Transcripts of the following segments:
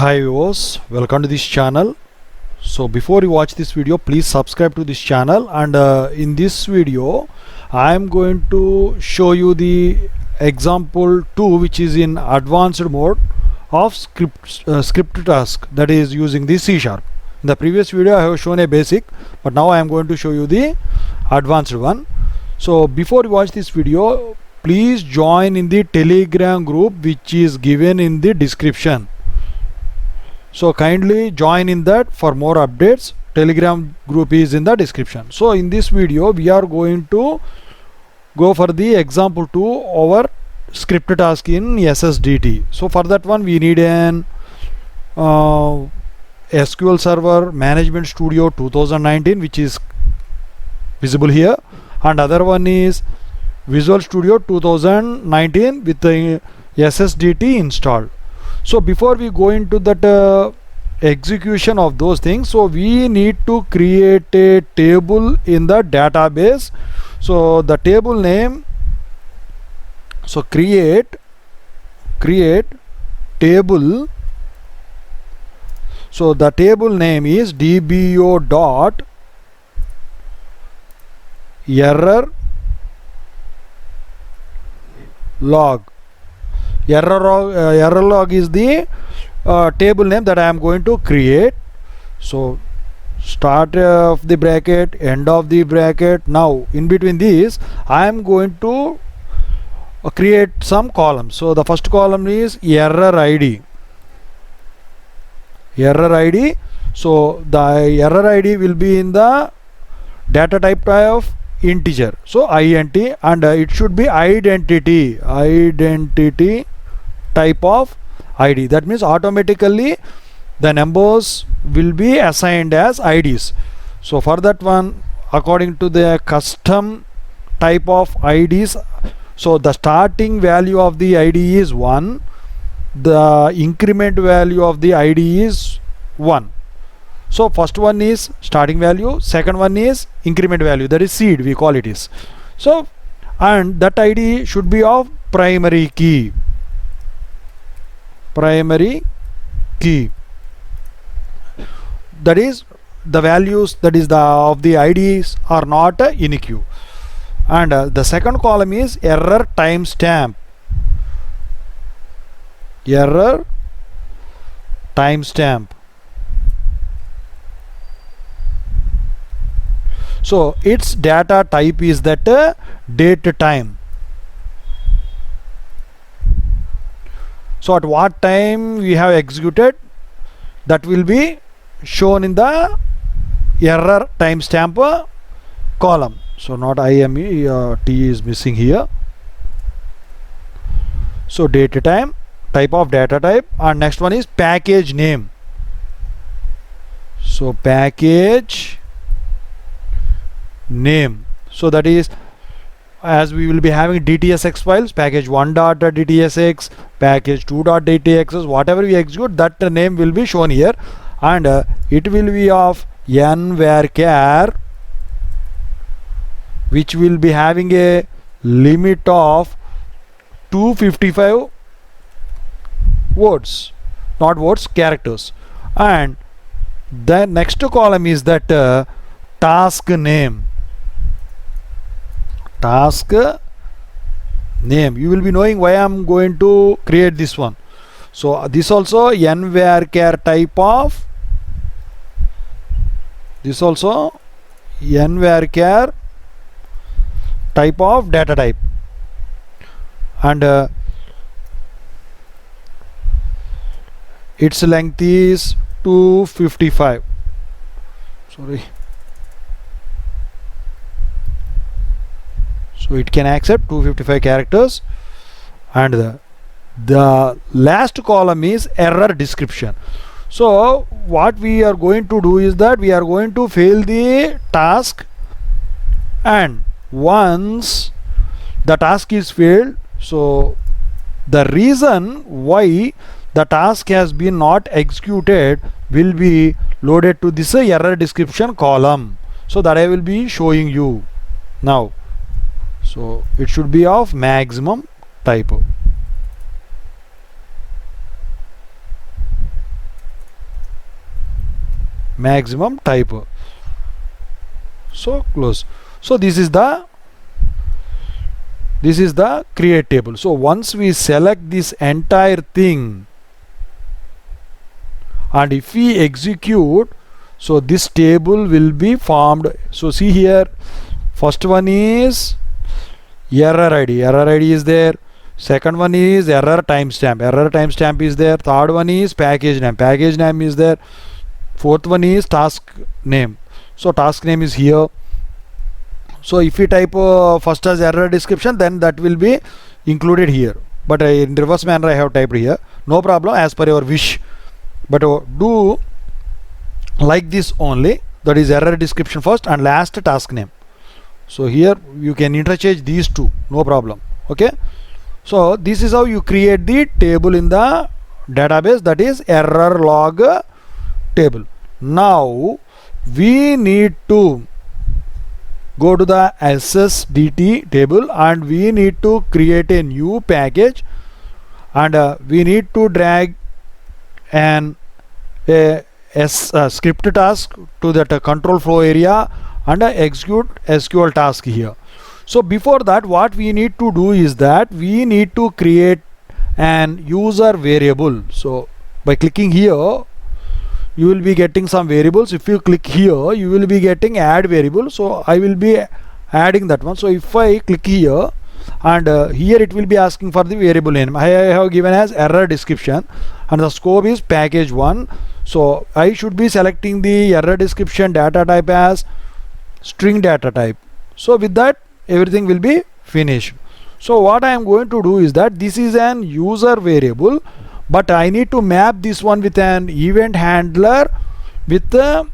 Hi viewers, welcome to this channel. So before you watch this video, please subscribe to this channel, and in this video I am going to show you the example 2, which is in advanced mode of script task, that is using the C#. In the previous video I have shown a basic, but now I am going to show you the advanced one. So before you watch this video, please join in the Telegram group which is given in the description. So kindly join in that for more updates. Telegram group is in the description. So in this video we are going to go for the example 2 over script task in SSDT. So for that one we need an SQL Server Management Studio 2019, which is visible here, and other one is Visual Studio 2019 with the SSDT installed. So before we go into that execution of those things, so we need to create a table in the database. So the table name, so create table. So the table name is dbo dot error log. Error log is the table name that I am going to create. So start of the bracket, end of the bracket. Now in between these I am going to create some columns. So the first column is error ID. So the error ID will be in the data type of integer, so int, and it should be identity type of ID. That means automatically the numbers will be assigned as IDs. So for that one, according to the custom type of IDs, so the starting value of the ID is 1, the increment value of the ID is 1. So first one is starting value, second one is increment value, that is seed we call it is. So and that ID should be of primary key. That is the values, that is the of the IDs are not unique. And the second column is error timestamp. So its data type is that date time. So at what time we have executed, that will be shown in the error timestamp column. So not IME, T is missing here. So date time, type of data type, and next one is package name. So package name, so that is, as we will be having DTSX files, package 1.dtsx, package 2.dtsx, whatever we execute, that name will be shown here, and it will be of n-varchar, which will be having a limit of 255 words, not words, characters. And the next column is that task name. You will be knowing why I am going to create this one. So this also n-varchar type of, this also n-varchar type of data type, and its length is 255. Sorry. So it can accept 255 characters, and the last column is error description. So what we are going to do is that we are going to fail the task, and once the task is failed, so the reason why the task has been not executed will be loaded to this error description column. So that I will be showing you now. So it should be of maximum type. maximum type. So close. So this is the create table. So once we select this entire thing and if we execute, so this table will be formed. So see here, first one is error ID. Error ID is there. Second one is error timestamp. Error timestamp is there. Third one is package name. Package name is there. Fourth one is task name. So task name is here. So if we type first as error description, then that will be included here. But in reverse manner I have typed here. No problem, as per your wish. But do like this only. That is error description first and last task name. So here you can interchange these two. No problem. Okay. So this is how you create the table in the database, that is error log table. Now we need to go to the SSDT table and we need to create a new package, and we need to drag a script task to that control flow area and execute SQL task here. So before that, what we need to do is that we need to create an user variable. So by clicking here, you will be getting some variables. If you click here, you will be getting add variable. So I will be adding that one. So if I click here, and here it will be asking for the variable name. I have given as error description and the scope is package 1. So I should be selecting the error description data type as string data type. So with that, everything will be finished. So what I am going to do is that this is an user variable, but I need to map this one with an event handler with a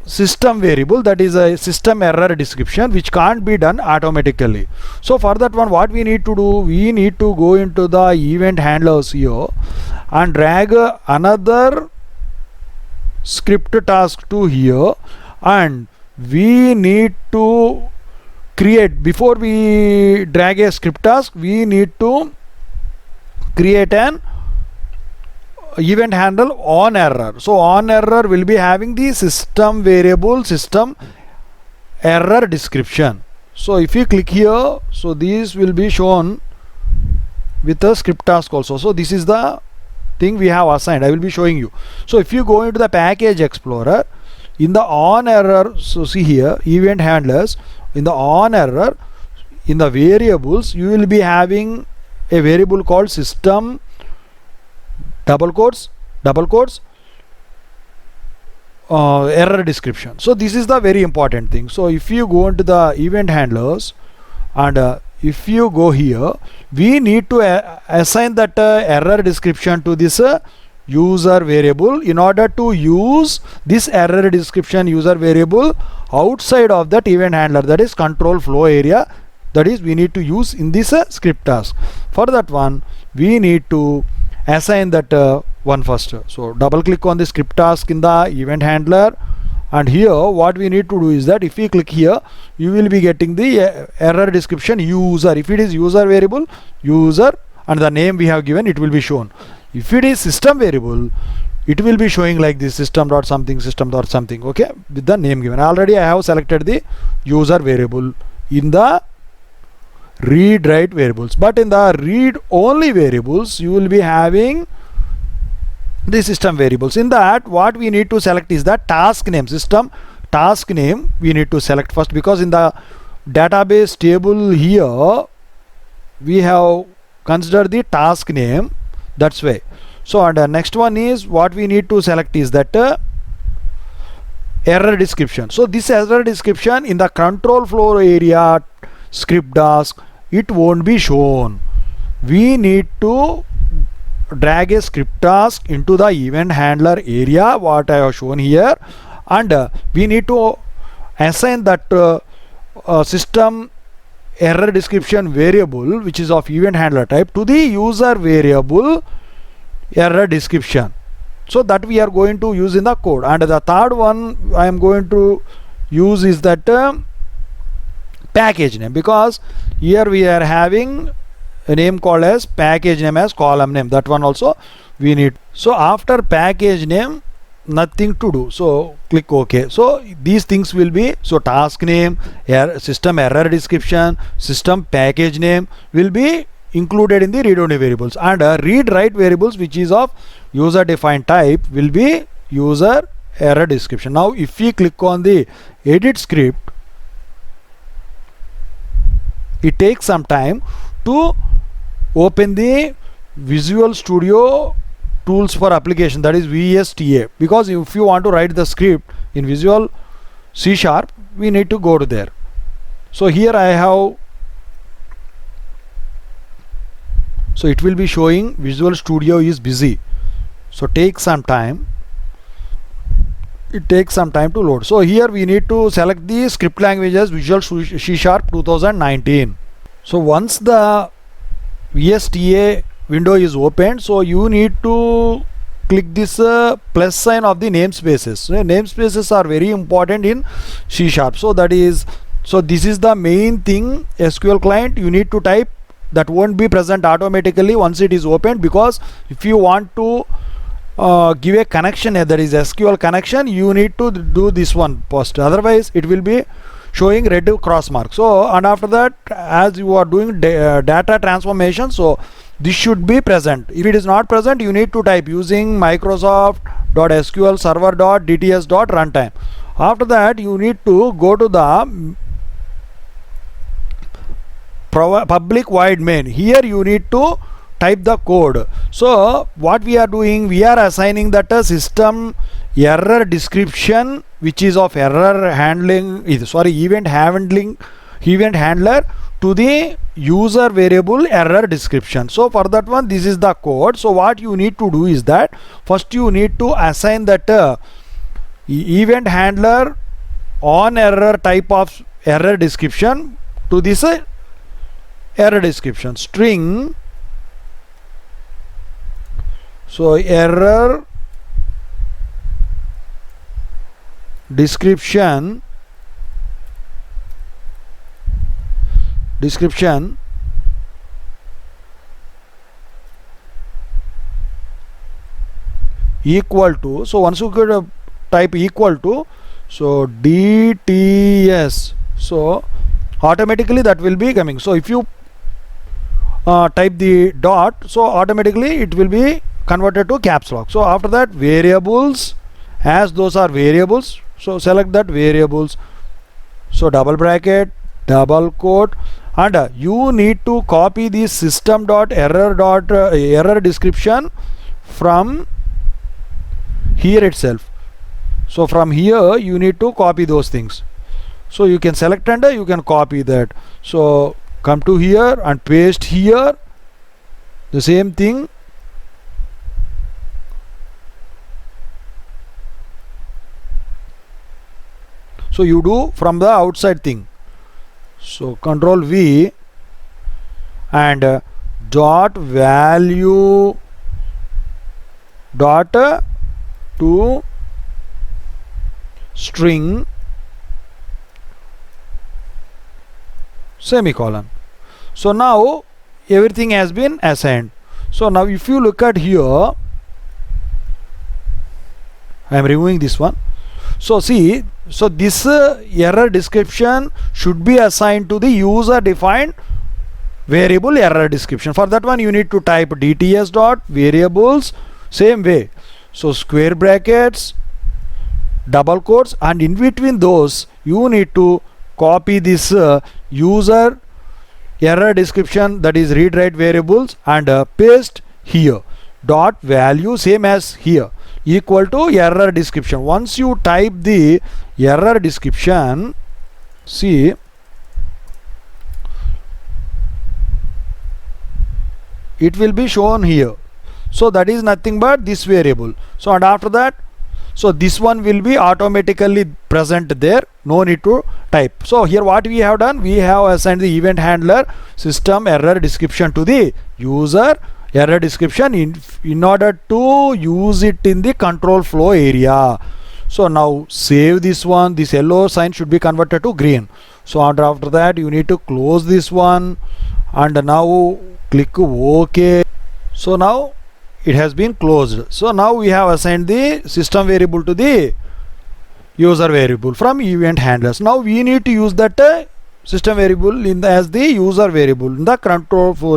system variable, that is a system error description, which can't be done automatically. So for that one, what we need to do, we need to go into the event handlers here and drag another script task to here, and we need to create, before we drag a script task, we need to create an event handle on error. So on error will be having the system variable system error description. So if you click here, so these will be shown with a script task also. So this is the thing we have assigned. I will be showing you. So if you go into the package explorer, in the on error, so see here event handlers, in the on error, in the variables, you will be having a variable called system double quotes error description. So this is the very important thing. So if you go into the event handlers and if you go here, we need to assign that error description to this user variable in order to use this error description user variable outside of that event handler, that is control flow area, that is we need to use in this script task. For that one, we need to assign that one first. So double click on the script task in the event handler, and here what we need to do is that if we click here, you will be getting the error description user. If it is user variable, user, and the name we have given, it will be shown. If it is system variable, it will be showing like this, system dot something, okay, with the name given. Already I have selected the user variable in the read write variables, but in the read only variables you will be having the system variables. In that, what we need to select is the task name, system task name we need to select first, because in the database table here we have considered the task name, that's why. So and next one is what we need to select is that error description. So this error description in the control flow area script task, it won't be shown. We need to drag a script task into the event handler area, what I have shown here, and we need to assign that system error description variable, which is of event handler type, to the user variable error description. So that we are going to use in the code. And the third one I am going to use is that package name, because here we are having a name called as package name as column name, that one also we need. So after package name, nothing to do, so click OK. So these things will be, so task name, system error description, system package name will be included in the read only variables, and read write variables which is of user defined type will be user error description. Now if we click on the edit script, it takes some time to open the Visual Studio Tools for application, that is VSTA, because if you want to write the script in Visual C#, we need to go to there. So here I have, so it will be showing Visual Studio is busy, so take some time, it takes some time to load. So here we need to select the script languages Visual C# 2019. So once the VSTA window is opened, so you need to click this plus sign of the namespaces. So namespaces are very important in C#. So that is, so this is the main thing SQL client you need to type, that won't be present automatically once it is opened, because if you want to give a connection, that is SQL connection, you need to do this one first, otherwise it will be showing red cross mark. So and after that, as you are doing data transformation, so this should be present. If it is not present, you need to type using Microsoft.SQL server.dts.runtime. After that, you need to go to the public void main. Here you need to type the code. So what we are doing, we are assigning that a system error description which is of error handling, event handler to the user variable error description. So for that one, this is the code. So what you need to do is that first you need to assign that event handler on error type of error description to this error description string. So error description equal to, so once you could type equal to, so DTS, so automatically that will be coming. So if you type the dot, so automatically it will be converted to caps lock. So after that, variables, as those are variables, so select that variables, so double bracket, double quote, and you need to copy the system.error description from here itself. So from here you need to copy those things. So you can select and you can copy that. So come to here and paste here the same thing. So you do from the outside thing. So Control V and dot value dot to string semicolon. So now everything has been assigned. So now if you look at here, I am removing this one. So see, so this error description should be assigned to the user defined variable error description. For that one you need to type DTS dot variables same way. So square brackets, double quotes, and in between those you need to copy this user error description, that is read write variables, and paste here dot value same as here equal to error description. Once you type the error description, see it will be shown here. So that is nothing but this variable. So and after that, so this one will be automatically present there, no need to type. So here what we have done, we have assigned the event handler system error description to the user error description in order to use it in the control flow area. So now save this one, this yellow sign should be converted to green. So after that you need to close this one and now click OK. So now it has been closed. So now we have assigned the system variable to the user variable from event handlers. Now we need to use that system variable in the, as the user variable in the control flow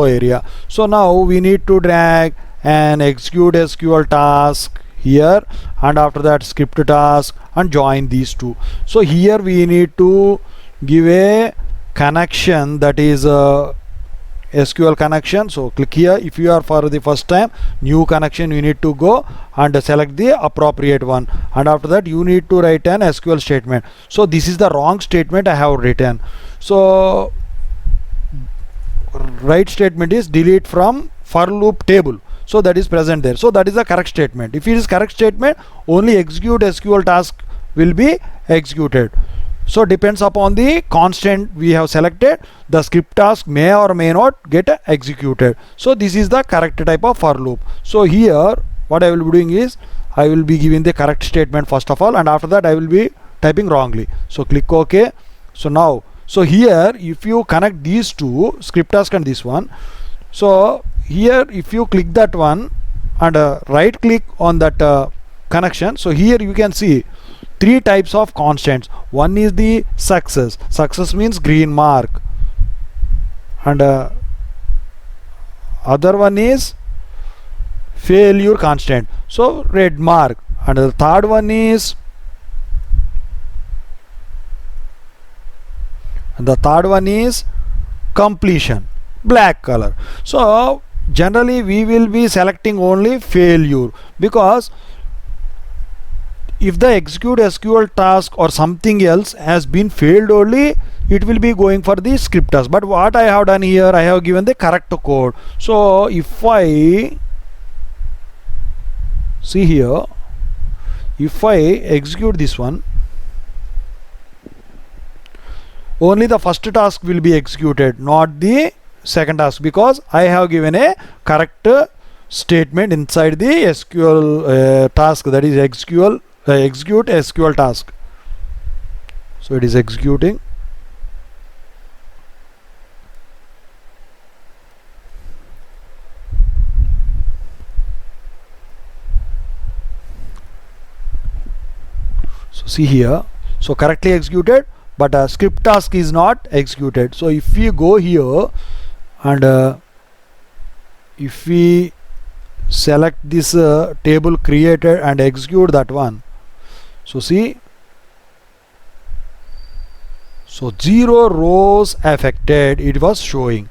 area. So now we need to drag and execute SQL task here, and after that script task, and join these two. So here we need to give a connection, that is SQL connection. So click here. If you are for the first time, new connection, you need to go and select the appropriate one, and after that you need to write an SQL statement. So this is the wrong statement I have written. So right statement is delete from for loop table. So that is present there. So that is the correct statement. If it is correct statement, only execute SQL task will be executed. So depends upon the constant we have selected, the script task may or may not get executed. So this is the correct type of for loop. So here what I will be doing is, I will be giving the correct statement first of all, and after that I will be typing wrongly. So click OK. So now, so here if you connect these two, script task and this one, so here if you click that one and right click on that connection, so here you can see three types of constants. One is the success means green mark, and other one is failure constant, so red mark, and the third one is completion, black color. So generally we will be selecting only failure, because if the execute SQL task or something else has been failed only, it will be going for the script task. But what I have done here, I have given the correct code. So if I see here, if I execute this one, only the first task will be executed, not the second task, because I have given a correct statement inside the SQL task, that is execute SQL task. So it is executing. So see here, so correctly executed, but a script task is not executed. So if we go here and if we select this table created and execute that one, so see, so 0 rows affected it was showing.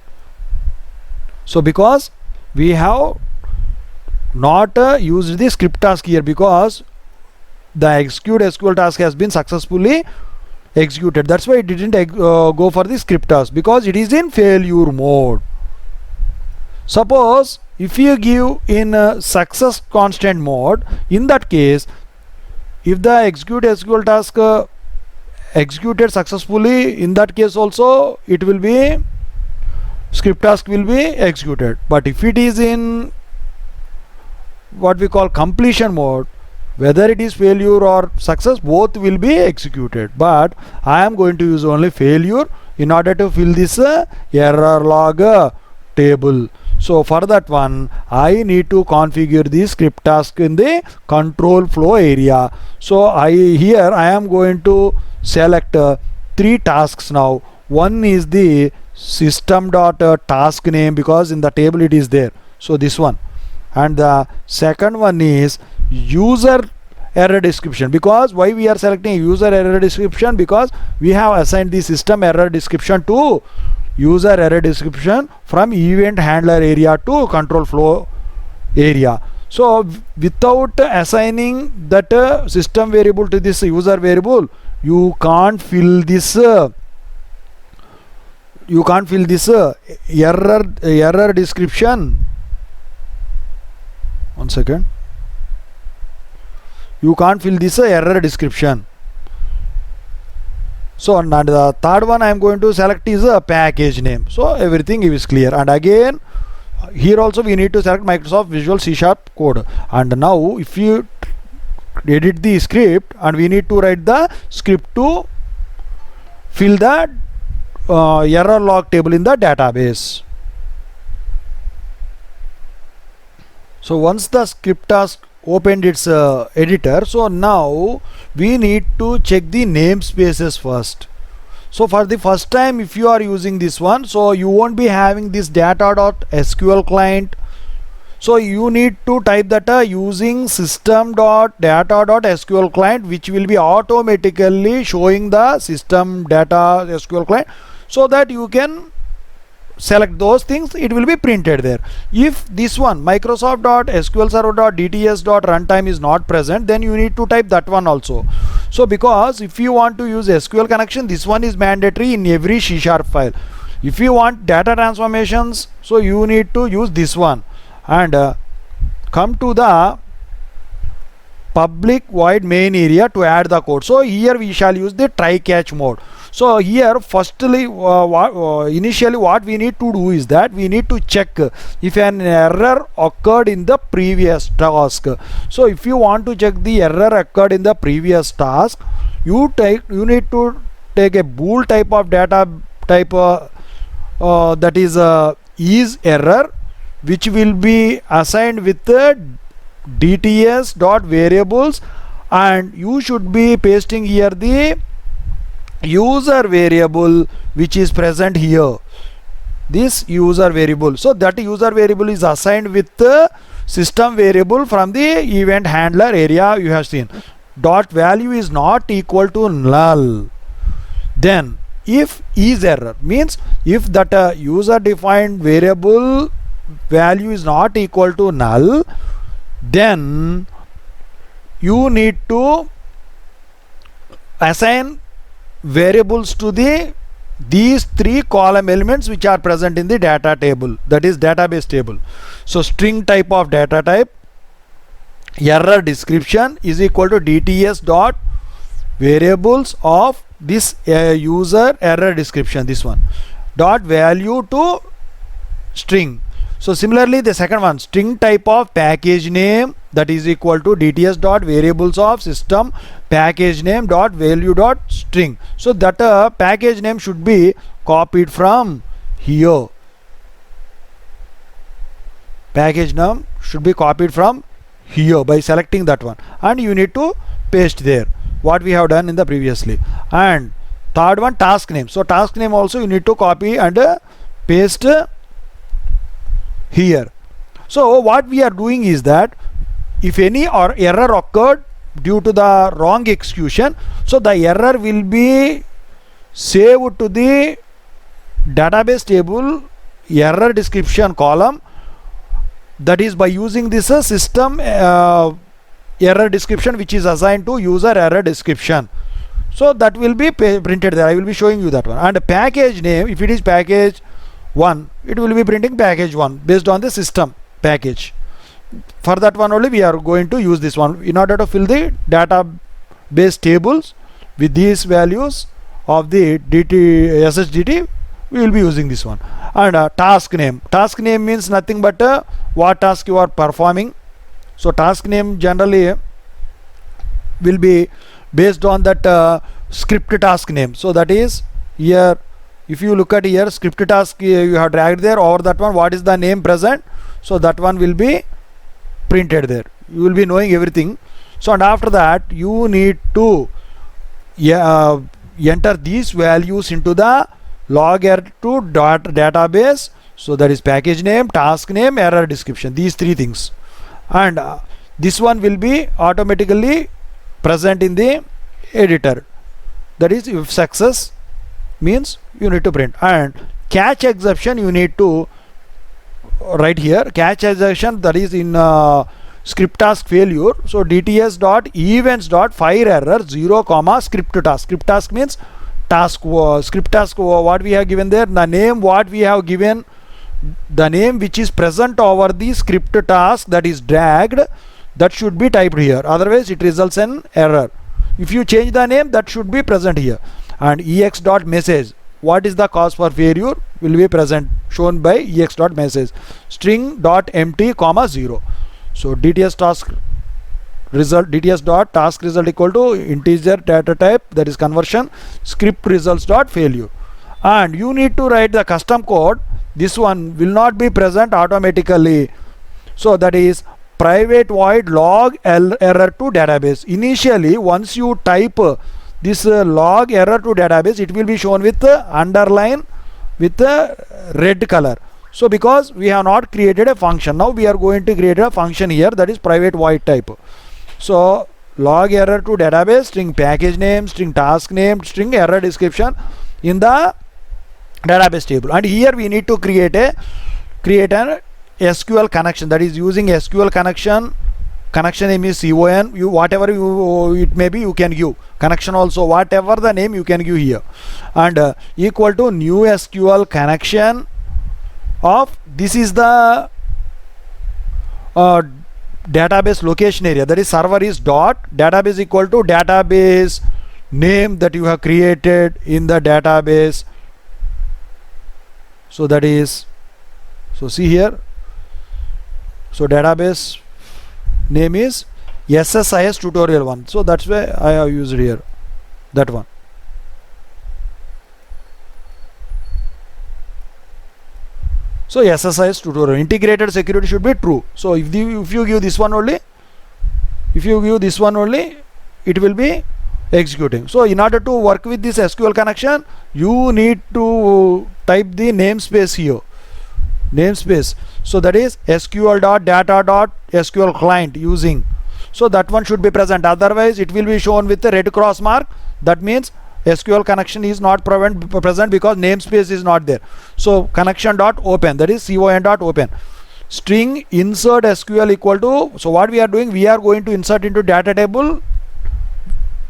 So because we have not used the script task here, because the execute SQL task has been successfully executed, that's why it didn't go for the script task, because it is in failure mode. Suppose if you give in success constant mode, in that case, if the execute SQL task executed successfully, in that case also it will be script task will be executed. But if it is in what we call completion mode, whether it is failure or success, both will be executed. But I am going to use only failure in order to fill this error log table. So for that one, I need to configure the script task in the control flow area. So here I am going to select three tasks now. One is the system.task name, because in the table it is there, so this one. And the second one is user error description, because why we are selecting user error description, because we have assigned the system error description to user error description from event handler area to control flow area. So without assigning that system variable to this user variable, you can't fill this error description. One second. You can't fill this error description. So and the third one I am going to select is a package name. So everything is clear. And again here also we need to select Microsoft Visual C# code. And now if you edit the script, and we need to write the script to fill the error log table in the database. So once the script task opened its editor, so now we need to check the namespaces first. So for the first time, if you are using this one, so you won't be having this data.sql client. So you need to type that using system.data.sql client, which will be automatically showing the system data SQL client, so that you can select those things, it will be printed there. If this one microsoft.sqlserver.dts.runtime is not present, then you need to type that one also. So because if you want to use SQL connection, this one is mandatory in every C# file. If you want data transformations, so you need to use this one. And come to the public void main area to add the code. So here we shall use the try catch mode. So here firstly initially what we need to do is that we need to check if an error occurred in the previous task. So if you want to check the error occurred in the previous task, you need to take a bool type of data type that is error, which will be assigned with the dts dot variables, and you should be pasting here the user variable which is present here, this user variable. So that user variable is assigned with the system variable from the event handler area you have seen. Dot value is not equal to null. Then if is error means if that user defined variable value is not equal to null, then you need to assign variables to these three column elements which are present in the data table, that is database table. So string type of data type, error description is equal to dts dot variables of this user error description, this one, dot value to string. So similarly the second one, string type of package name, that is equal to dts dot variables of system package name dot value dot string. So that package name should be copied from here. Package name should be copied from here by selecting that one, and you need to paste there what we have done in the previously. And third one, task name. So task name also you need to copy and paste here. So what we are doing is that if any or error occurred due to the wrong execution, so the error will be saved to the database table error description column, that is by using this system error description which is assigned to user error description. So that will be printed there. I will be showing you that one. And package name, if it is package 1, it will be printing package 1 based on the system package. For that one only we are going to use this one in order to fill the database tables with these values of the SSDT. We will be using this one. And task name means nothing but what task you are performing. So task name generally will be based on that script task name. So that is here, if you look at here, script task you have dragged there over that one, what is the name present, so that one will be printed there. You will be knowing everything. So and after that you need to enter these values into the log2 database. So that is package name, task name, error description, these three things. And this one will be automatically present in the editor. That is, if success means you need to print. And catch exception you need to write here. Catch exception, that is in script task failure. So dts dot events dot fire error 0 comma script task. Script task means task. Script task what we have given there, the name what we have given, the name which is present over the script task that is dragged, that should be typed here, otherwise it results in error. If you change the name, that should be present here. And ex dot message, what is the cause for failure, will be present, shown by ex dot message. String dot empty comma 0. So dts task result, dts dot task result equal to integer data type, that is conversion, script results dot failure. And you need to write the custom code. This one will not be present automatically. So that is private void log error to database. Initially, once you type this log error to database, it will be shown with underline with red color. So because we have not created a function, now we are going to create a function here, that is private void type. So log error to database, string package name, string task name, string error description in the database table. And here we need to create an SQL connection, that is using SQL connection name is con, you whatever it may be you can give, connection also whatever the name you can give here, and equal to new SQL connection of, this is the database location area, that is server is dot, database equal to database name that you have created in the database. So that is, so see here, so database name is SSIS tutorial 1, so that's why I have used here that one. So SSIS tutorial, integrated security should be true. So if you give this one only, it will be executing. So in order to work with this SQL connection, you need to type the namespace here, namespace. So that is sql.data.sql client using, so that one should be present, otherwise it will be shown with the red cross mark. That means SQL connection is not present because namespace is not there. So connection dot open, that is con dot open. String insert SQL equal to, so what we are doing, we are going to insert into data table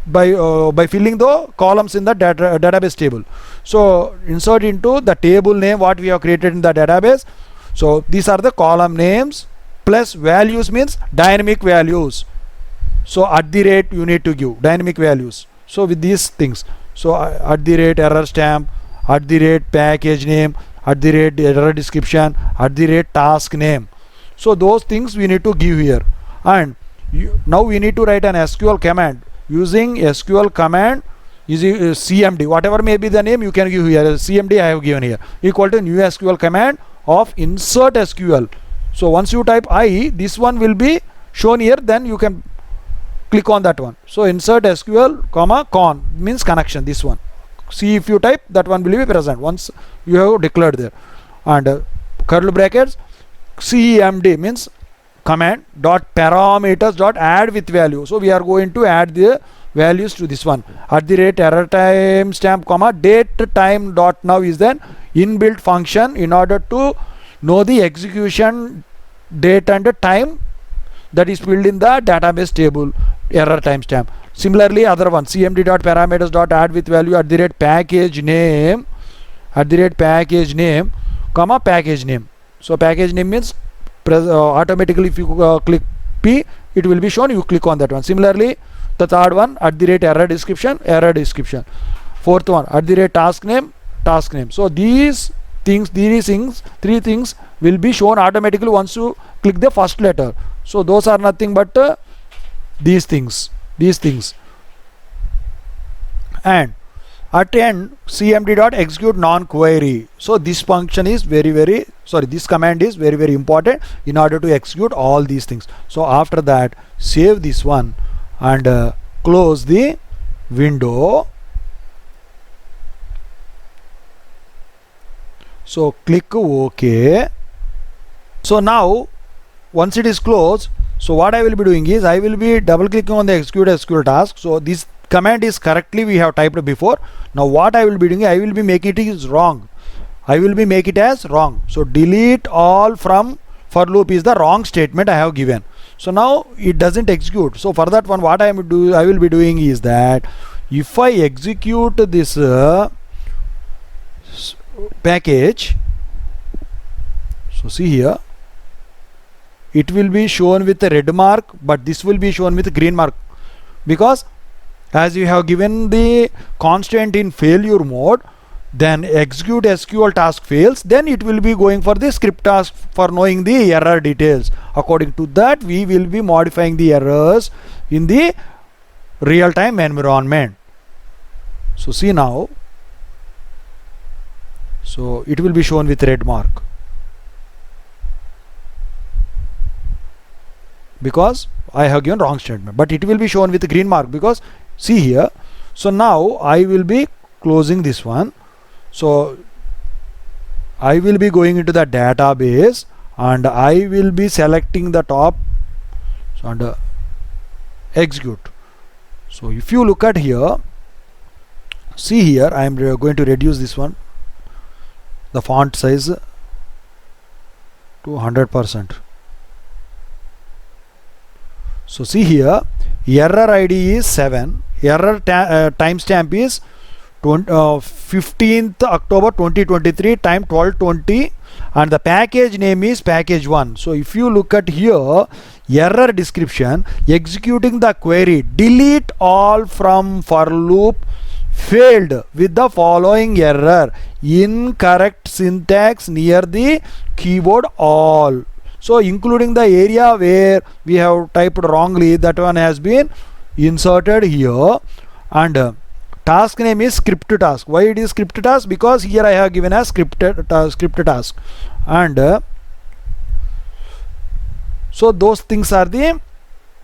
by filling the columns in the database table. So insert into the table name what we have created in the database. So these are the column names plus values, means dynamic values. So at the rate you need to give dynamic values. So with these things, so at the rate error stamp, at the rate package name, at the rate error description, at the rate task name. So those things we need to give here. And now we need to write an SQL command. Using SQL command is cmd, whatever may be the name you can give here. Cmd I have given here, equal to new SQL command of insert SQL. So once you type I, this one will be shown here, then you can click on that one. So insert SQL comma con means connection, this one. See, if you type, that one will be present once you have declared there. And curly brackets cmd means command dot parameters dot add with value. So we are going to add the values to this one. At the rate error time stamp comma date time dot now is then inbuilt function in order to know the execution date and the time that is filled in the database table error timestamp. Similarly, other one cmd dot parameters dot add with value at the rate package name, comma package name. So package name means automatically if you click P, it will be shown, you click on that one. Similarly, the third one at the rate error description. Fourth one at the rate task name. So these three things will be shown automatically once you click the first letter. So those are nothing but these things. And at end cmd dot execute non-query. So this function is this command is very important in order to execute all these things. So after that, save this one and close the window. So click OK. So now once it is closed, so what I will be doing is I will be double clicking on the execute SQL task. So this command is correctly we have typed before. Now what I will be doing, I will be making it as wrong. So delete all from for loop is the wrong statement I have given. So now it doesn't execute. So for that one, what I will be doing is that if I execute this package, so see here, it will be shown with a red mark, but this will be shown with a green mark, because as you have given the constant in failure mode, then execute SQL task fails, then it will be going for the script task for knowing the error details. According to that, we will be modifying the errors in the real-time environment. So see now, so it will be shown with red mark. because I have given wrong statement, but it will be shown with green mark because see here. So now I will be closing this one. So I will be going into the database and I will be selecting the top and execute. So if you look at here, see here, I am going to reduce this one, the font size to 100%. So see here, error ID is 7, error timestamp is 15th October 2023, time 12:20, and the package name is package 1. So if you look at here, error description, executing the query, delete all from for loop failed with the following error: incorrect syntax near the keyword all. So including the area where we have typed wrongly, that one has been inserted here. And task name is script task. Why it is script task? Because here I have given a scripted task. And so those things are the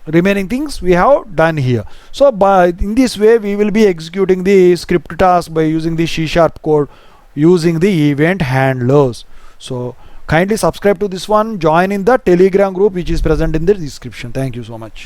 remaining things we have done here. So in this way we will be executing the script task by using the C# code, using the event handlers. So kindly subscribe to this one, join in the Telegram group which is present in the description. Thank you so much.